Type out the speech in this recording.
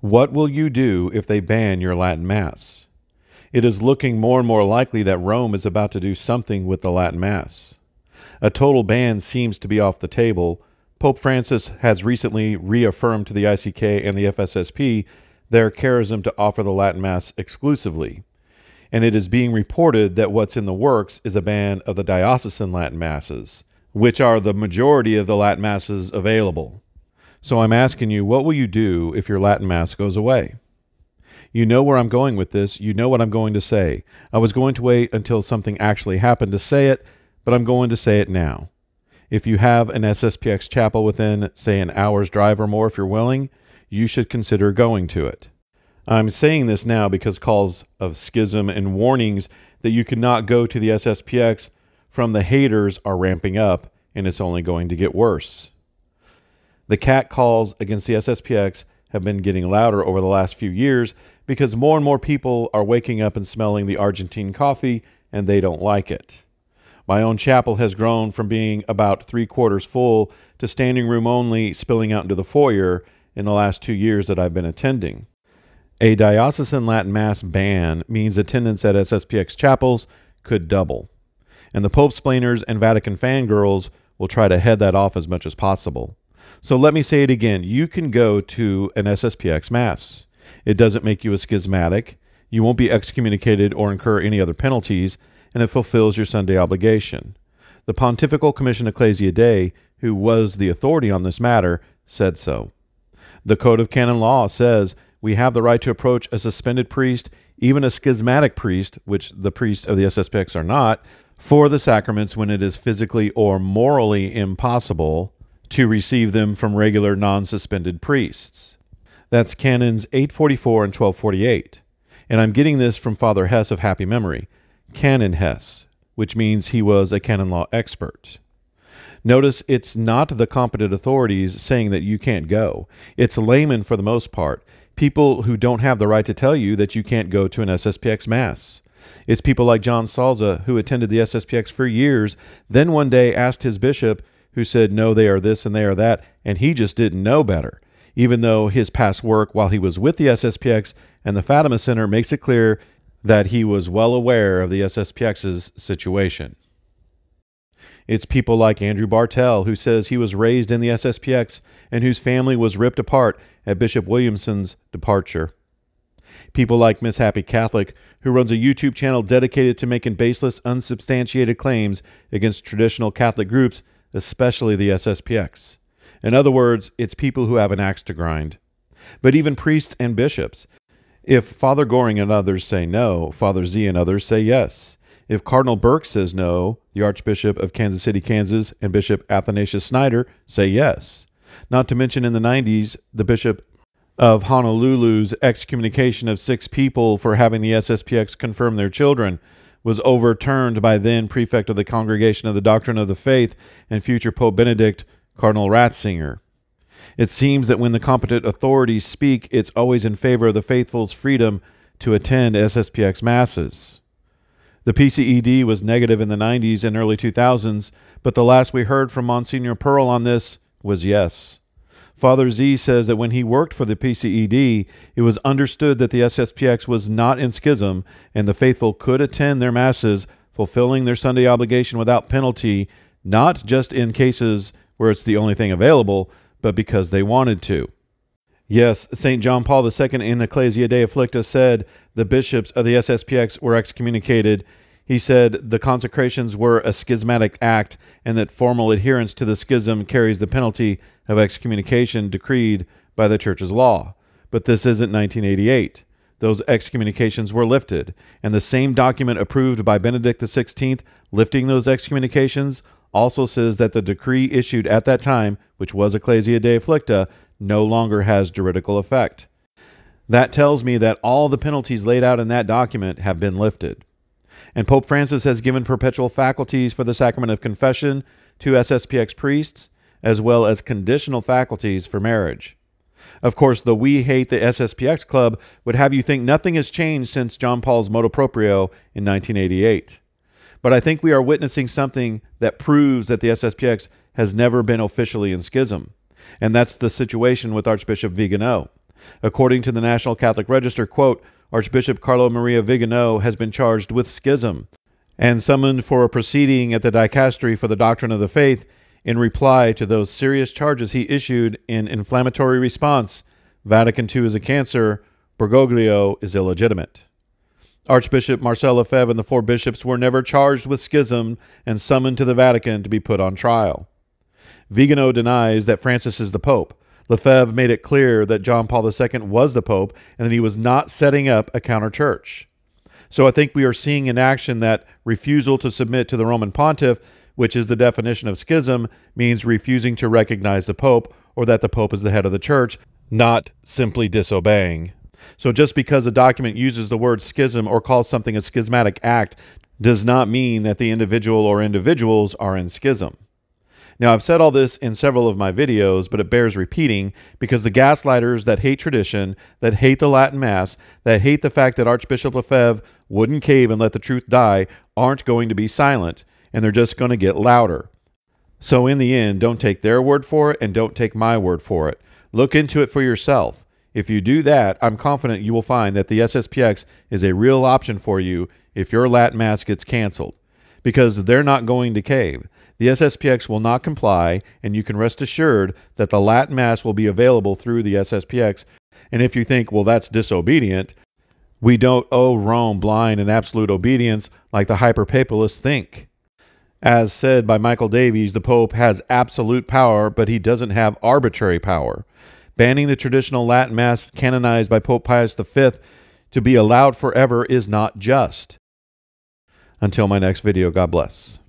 What will you do if they ban your Latin Mass? It is looking more and more likely that Rome is about to do something with the Latin Mass. A total ban seems to be off the table. Pope Francis has recently reaffirmed to the ICK and the FSSP their charism to offer the Latin Mass exclusively. And it is being reported that what's in the works is a ban of the diocesan Latin Masses, which are the majority of the Latin Masses available. So I'm asking you, what will you do if your Latin Mass goes away? You know where I'm going with this. You know what I'm going to say. I was going to wait until something actually happened to say it, but I'm going to say it now. If you have an SSPX chapel within, say, an hour's drive or more, if you're willing, you should consider going to it. I'm saying this now because calls of schism and warnings that you cannot go to the SSPX from the haters are ramping up, and it's only going to get worse. The cat calls against the SSPX have been getting louder over the last few years because more and more people are waking up and smelling the Argentine coffee, and they don't like it. My own chapel has grown from being about 3/4 full to standing room only, spilling out into the foyer in the last 2 years that I've been attending. A diocesan Latin Mass ban means attendance at SSPX chapels could double, and the Pope-splainers and Vatican fangirls will try to head that off as much as possible. So let me say it again. You can go to an SSPX Mass. It doesn't make you a schismatic. You won't be excommunicated or incur any other penalties, and it fulfills your Sunday obligation. The Pontifical Commission Ecclesiae Dei, who was the authority on this matter, said so. The Code of Canon Law says we have the right to approach a suspended priest, even a schismatic priest, which the priests of the SSPX are not, for the sacraments when it is physically or morally impossible to receive them from regular non-suspended priests. That's Canons 844 and 1248. And I'm getting this from Father Hess of happy memory, Canon Hess, which means he was a canon law expert. Notice it's not the competent authorities saying that you can't go. It's laymen for the most part, people who don't have the right to tell you that you can't go to an SSPX Mass. It's people like John Salza, who attended the SSPX for years, then one day asked his bishop, who said, no, they are this and they are that, and he just didn't know better, even though his past work while he was with the SSPX and the Fatima Center makes it clear that he was well aware of the SSPX's situation. It's people like Andrew Bartell, who says he was raised in the SSPX and whose family was ripped apart at Bishop Williamson's departure. People like Miss Happy Catholic, who runs a YouTube channel dedicated to making baseless, unsubstantiated claims against traditional Catholic groups, especially the SSPX. In other words, it's people who have an axe to grind. But even priests and bishops. If Father Goring and others say no, Father Z and others say yes. If Cardinal Burke says no, the Archbishop of Kansas City, Kansas, and Bishop Athanasius Snyder say yes. Not to mention in the 90s, the Bishop of Honolulu's excommunication of 6 people for having the SSPX confirm their children was overturned by then Prefect of the Congregation of the Doctrine of the Faith and future Pope Benedict, Cardinal Ratzinger. It seems that when the competent authorities speak, it's always in favor of the faithful's freedom to attend SSPX Masses. The PCED was negative in the 90s and early 2000s, but the last we heard from Monsignor Pearl on this was yes. Father Z says that when he worked for the PCED, it was understood that the SSPX was not in schism and the faithful could attend their Masses, fulfilling their Sunday obligation without penalty, not just in cases where it's the only thing available, but because they wanted to. Yes, St. John Paul II in Ecclesia Dei Afflicta said the bishops of the SSPX were excommunicated. He said the consecrations were a schismatic act and that formal adherence to the schism carries the penalty of excommunication decreed by the Church's law. But this isn't 1988. Those excommunications were lifted, and the same document approved by Benedict XVI lifting those excommunications also says that the decree issued at that time, which was Ecclesia Dei Afflicta, no longer has juridical effect. That tells me that all the penalties laid out in that document have been lifted. And Pope Francis has given perpetual faculties for the sacrament of confession to SSPX priests, as well as conditional faculties for marriage. Of course, the We Hate the SSPX Club would have you think nothing has changed since John Paul's motu proprio in 1988. But I think we are witnessing something that proves that the SSPX has never been officially in schism. And that's the situation with Archbishop Vigano. According to the National Catholic Register, quote, Archbishop Carlo Maria Vigano has been charged with schism and summoned for a proceeding at the Dicastery for the Doctrine of the Faith. In reply to those serious charges, he issued an inflammatory response: Vatican II is a cancer, Bergoglio is illegitimate. Archbishop Marcel Lefebvre and the 4 bishops were never charged with schism and summoned to the Vatican to be put on trial. Vigano denies that Francis is the Pope. Lefebvre made it clear that John Paul II was the Pope and that he was not setting up a counter-church. So I think we are seeing in action that refusal to submit to the Roman Pontiff, which is the definition of schism, means refusing to recognize the Pope or that the Pope is the head of the church, not simply disobeying. So just because a document uses the word schism or calls something a schismatic act does not mean that the individual or individuals are in schism. Now, I've said all this in several of my videos, but it bears repeating because the gaslighters that hate tradition, that hate the Latin Mass, that hate the fact that Archbishop Lefebvre wouldn't cave and let the truth die, aren't going to be silent, and they're just going to get louder. So in the end, don't take their word for it and don't take my word for it. Look into it for yourself. If you do that, I'm confident you will find that the SSPX is a real option for you if your Latin Mass gets canceled, because they're not going to cave. The SSPX will not comply, and you can rest assured that the Latin Mass will be available through the SSPX. And if you think, well, that's disobedient, we don't owe Rome blind and absolute obedience like the hyper-papalists think. As said by Michael Davies, the Pope has absolute power, but he doesn't have arbitrary power. Banning the traditional Latin Mass canonized by Pope Pius V to be allowed forever is not just. Until my next video, God bless.